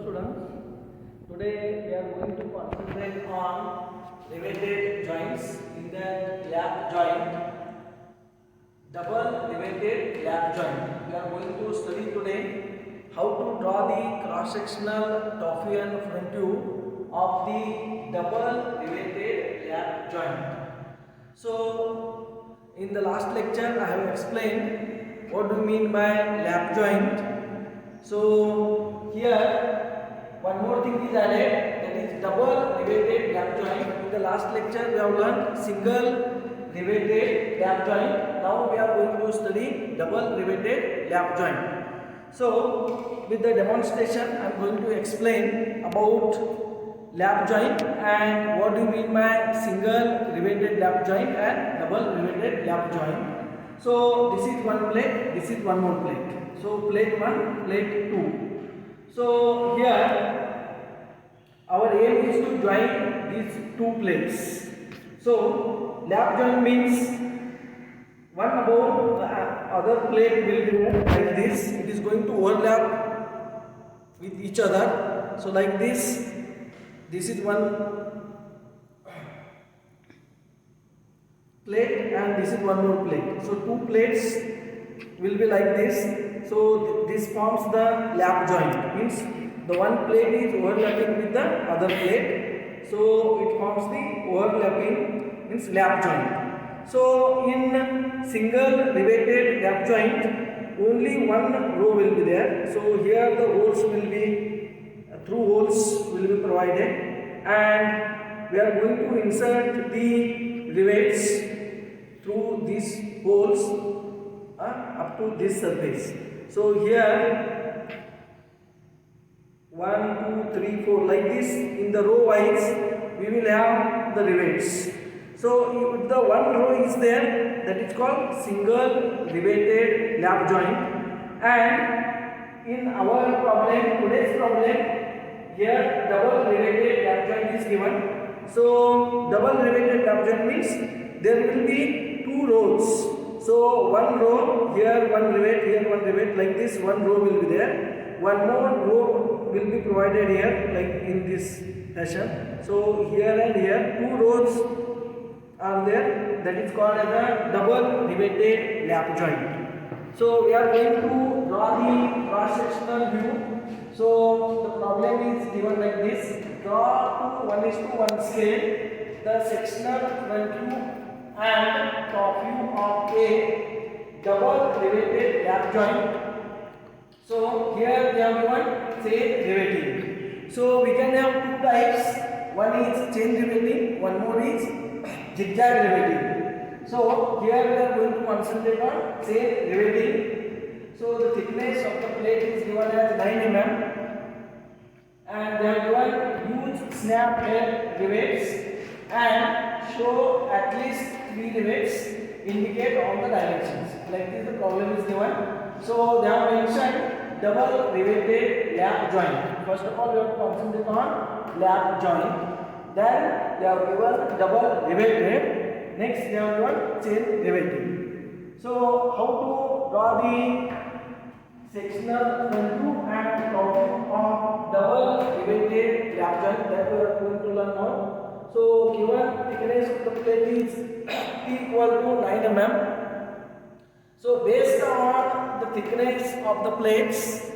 students, today we are going to concentrate on riveted joints. In the lap joint, double riveted lap joint, we are going to study today how to draw the cross-sectional top view and front view of the double riveted lap joint. So in the last lecture I have explained what do you mean by lap joint. So here one more thing is added, that is double riveted lap joint. In the last lecture we have learned single riveted lap joint. Now we are going to study double riveted lap joint. So with the demonstration I am going to explain about lap joint and what do you mean by single riveted lap joint and double riveted lap joint. So this is one plate, this is one more plate. So plate 1, plate 2. So here our aim is to join these two plates. So lap joint means one above the other plate will be like this. It is going to overlap with each other. So like this. This is one plate and this is one more plate. So two plates will be like this. So this forms the lap joint, means the one plate is overlapping with the other plate. So it forms the overlapping, means lap joint. So in single riveted lap joint, only one row will be there. So here the holes will be, through holes will be provided, and we are going to insert the rivets through these holes up to this surface. So here 1, 2, 3, 4 like this. In the row wise we will have the rivets. So if the one row is there, that is called single riveted lap joint. And in our problem, today's problem, here double riveted lap joint is given. So double riveted lap joint means there will be two rows. So one row, here one rivet, like this one row will be there. One more row will be provided here, like in this fashion. So here and here two rows are there, that is called as a double riveted lap joint. So we are going to draw the cross-sectional view. So the problem is given like this. Draw to 1:1 scale the sectional front view and top view of a double riveted lap joint. So here we have given chain riveting. So we can have two types. One is chain riveting, one more is zigzag riveting. So here we are going to concentrate on chain riveting. So the thickness of the plate is given as 9 mm, and they have given huge snap head rivets and show at least 3 rivets, indicate all the dimensions. Like this the problem is given. So they have mentioned double riveted lap joint. First of all we have to concentrate on lap joint. Then they have given double riveted. Next they have given chain riveting. So how to draw the sectional front view and top view of double riveted lap joint, that we are going to learn now. So given thickness of the plate is P equal to 9 mm. So based on the thickness of the plates,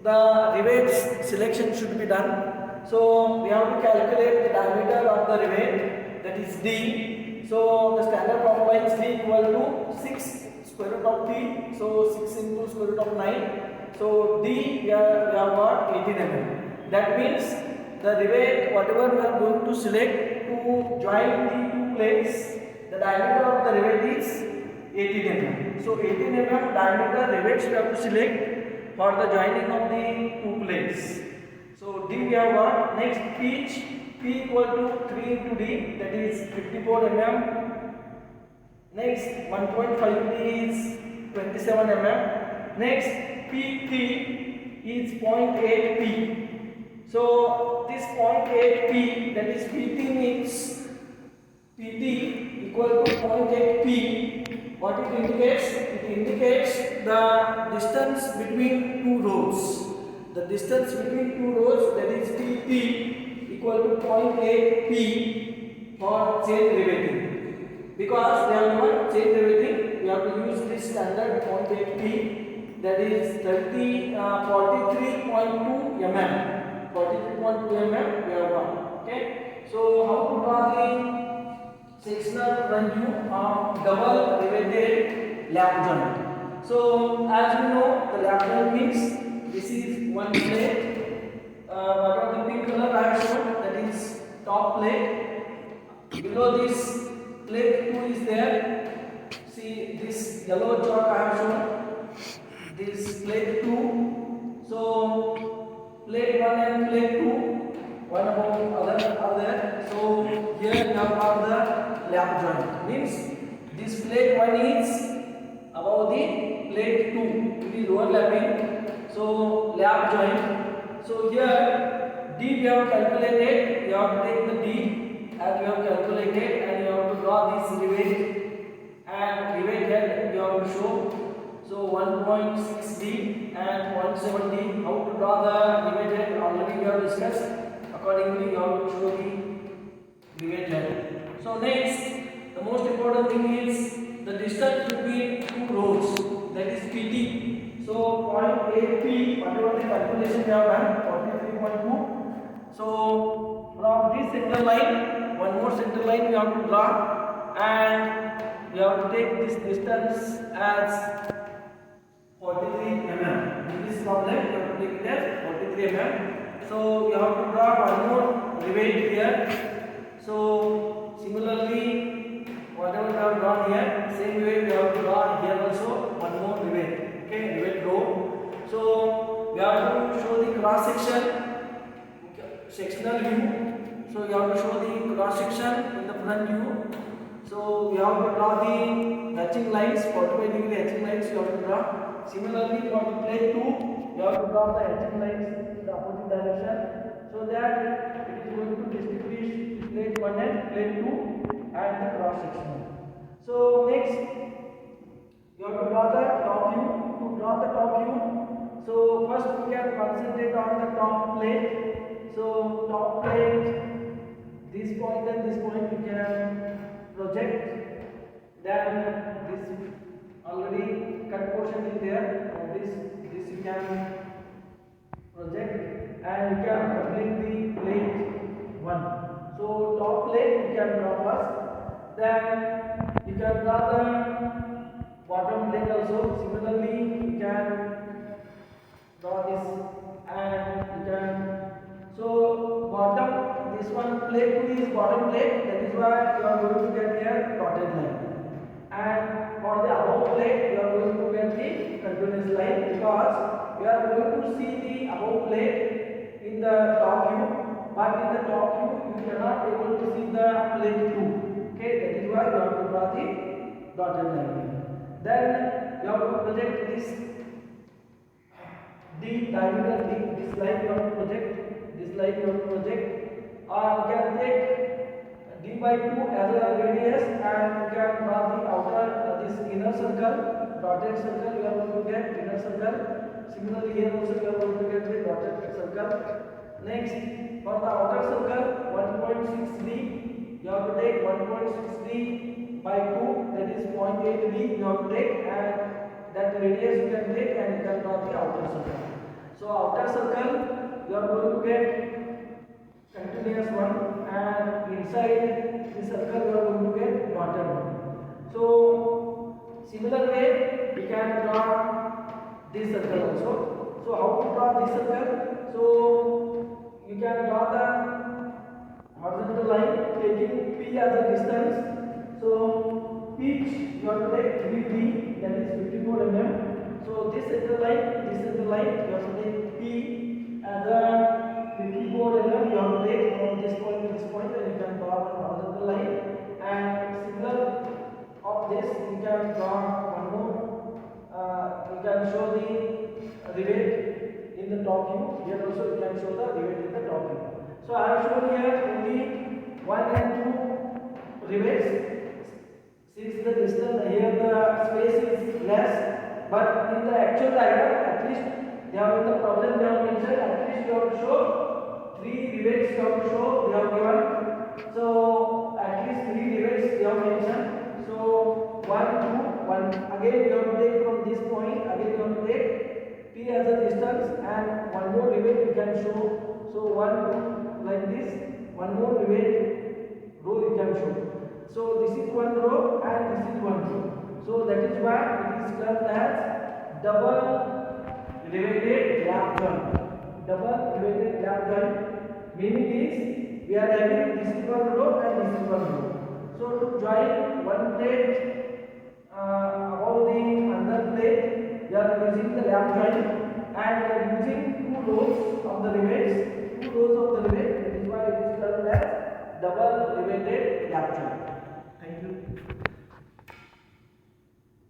the rivets selection should be done. So we have to calculate the diameter of the rivet, that is D. So the standard formula is D equal to 6 square root of T. So 6 into square root of 9. So D we have got 18 mm. That means the rivet, whatever we are going to select to join the two plates, the diameter of the rivet is 18 mm. So 18 mm diameter rivets we have to select for the joining of the two plates. So D we have got. Next pitch, P equal to 3 into D, that is 54 mm. Next 1.5 is 27 mm. Next PT is 0.8 P. So this 0.8 P, that is PT means PT equal to 0.8 P. What it indicates? It indicates the distance between two rows. the distance between two rows, that is PT equal to 0.8 P for chain riveting. Because they are not chain riveting, we have to use this standard 0.8 P, that is 43.2 mm. 43.2 mm we have got. Okay. So how to draw the sectional front view of double riveted lap joint? So as we know, the lap joint means this is one plate. What are the pink color I have shown? That is top plate. Below this plate 2 is there. See this yellow chalk I have shown. This plate 2. So plate 1 and plate 2, one above other are there. So here we have the lap joint. Means this plate 1 is above the plate 2. It is overlapping. So lap joint. So here D we have calculated. You have to take the D as we have calculated, and you have to draw this rivet, and rivet head you have to show. So 1.6 D and 0.7 D. How to draw the rivet head already we have discussed. Accordingly you have to show the rivet head. So next, the most important thing is the distance between two rows, that is PT. So 0.8 P, whatever the calculation we have done, 43.2. So from this center line, one more center line we have to draw, and we have to take this distance as 43 mm. In this problem, we have to take it as 43 mm. So we have to draw one more rivet here. So similarly, whatever we have drawn here, same way we have to draw here also one more rivet. Okay, rivet row. So we have to show the cross section, sectional view. So you have to show the cross section in the front view. So we have to draw the hatching lines, 45 degree hatching lines you have to draw. Similarly for the plate 2, you have to draw the hatching lines in the opposite direction, so that it is going to distinguish plate 1 and plate 2 and the cross section. So next, you have to draw the top view. To draw the top view, so first we can concentrate on the top plate. So top plate, this point and this point we can project. Then this already cut portion is there. This you can project, and you can complete the plate 1. So top plate you can draw first. Then you can draw the bottom plate also. Similarly, you can draw this, and you can. So bottom, this one plate 2 is bottom plate. That is why you are going to get here dotted line. And for the above plate, you are going to get the continuous line, because you are going to see the above plate in the top view, but in the top view you cannot able to see the plate 2. Okay, that is why you have to draw the dotted line. Then you have to project this D diameter, this line you have to project, this line you have to project, or you can take D by 2 as a radius, and you can draw the outer, this inner circle, dotted circle you are going to get inner circle. Similarly here also you are going to get the dotted circle. Next, for the outer circle, 1.6 D, you have to take 1.6 D by 2, that is 0.8 D you have to take, and that radius you can take, and you can draw the outer circle. So outer circle you are going to get continuous one, and inside the circle you are going to get dotted one. So similar way we can draw this circle also. So how to draw this circle? So you can draw the horizontal line taking P as a distance. So pitch you have to take VB, that is 54 mm. So this center line, you have to take P as a 54 mm. You have to take from this point to this point, and you can draw one horizontal line. And similar of this, you can draw one more. You can show the rivet in the top view. Here also you can show the rivet in the top view. So I have shown here only 1 and 2 rivets. Since the distance here the space is less, but in the actual diagram at least they have in the problem they have mentioned at least you have to show 3 rivets you have to show they have given. So at least 3 rivets they have mentioned. So 1, 2, 1. Again you have to take from this point. Again you have to take P as a distance and one more rivet you can show. So 1, 2 like this. One more rivet row you can show. So this is one row and this is one row. So that is why it is termed as double riveted lap joint. Double riveted lap joint meaning is we are having this is one row and this is one row. So to join one plate above the another plate, we are using the lap joint and we are using 2 rows of the rivets. 2 rows of the rivet. That is why it is termed as double riveted lap joint. Thank you.